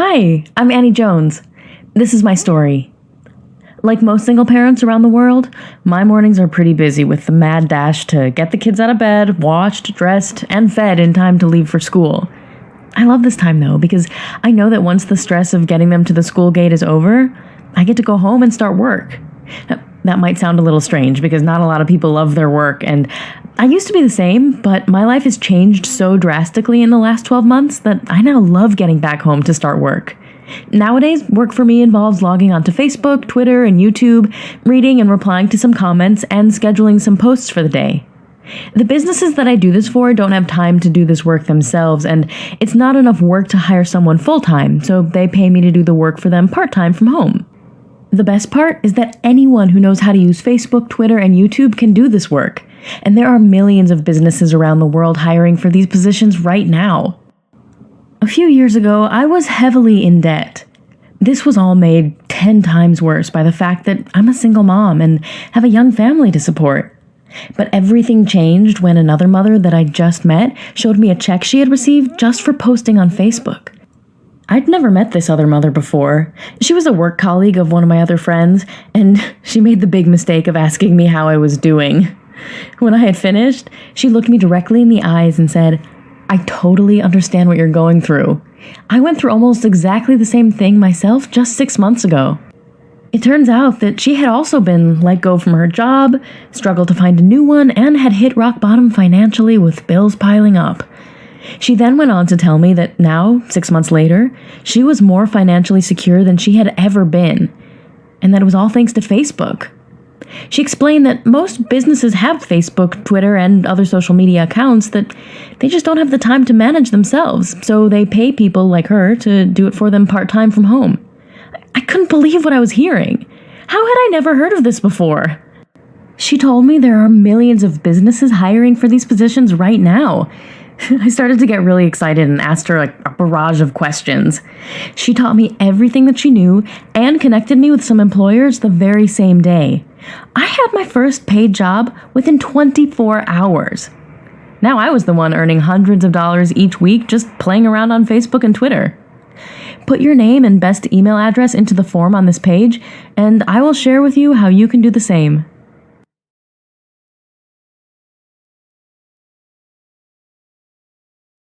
Hi, I'm Annie Jones. This is my story. Like most single parents around the world, my mornings are pretty busy with the mad dash to get the kids out of bed, washed, dressed, and fed in time to leave for school. I love this time though, because I know that once the stress of getting them to the school gate is over, I get to go home and start work. That might sound a little strange because not a lot of people love their work, and I used to be the same, but my life has changed so drastically in the last 12 months that I now love getting back home to start work. Nowadays, work for me involves logging onto Facebook, Twitter, and YouTube, reading and replying to some comments, and scheduling some posts for the day. The businesses that I do this for don't have time to do this work themselves, and it's not enough work to hire someone full-time, so they pay me to do the work for them part-time from home. The best part is that anyone who knows how to use Facebook, Twitter, and YouTube can do this work, and there are millions of businesses around the world hiring for these positions right now. A few years ago, I was heavily in debt. This was all made 10 times worse by the fact that I'm a single mom and have a young family to support. But everything changed when another mother that I just met showed me a check she had received just for posting on Facebook. I'd never met this other mother before. She was a work colleague of one of my other friends, and she made the big mistake of asking me how I was doing. When I had finished, she looked me directly in the eyes and said, "I totally understand what you're going through. I went through almost exactly the same thing myself just 6 months ago." It turns out that she had also been let go from her job, struggled to find a new one, and had hit rock bottom financially with bills piling up. She then went on to tell me that now, 6 months later, she was more financially secure than she had ever been, and that it was all thanks to Facebook. She explained that most businesses have Facebook, Twitter, and other social media accounts that they just don't have the time to manage themselves, so they pay people like her to do it for them part-time from home. I couldn't believe what I was hearing. How had I never heard of this before? She told me there are millions of businesses hiring for these positions right now. I started to get really excited and asked her a barrage of questions. She taught me everything that she knew and connected me with some employers the very same day. I had my first paid job within 24 hours. Now I was the one earning hundreds of dollars each week just playing around on Facebook and Twitter. Put your name and best email address into the form on this page, and I will share with you how you can do the same.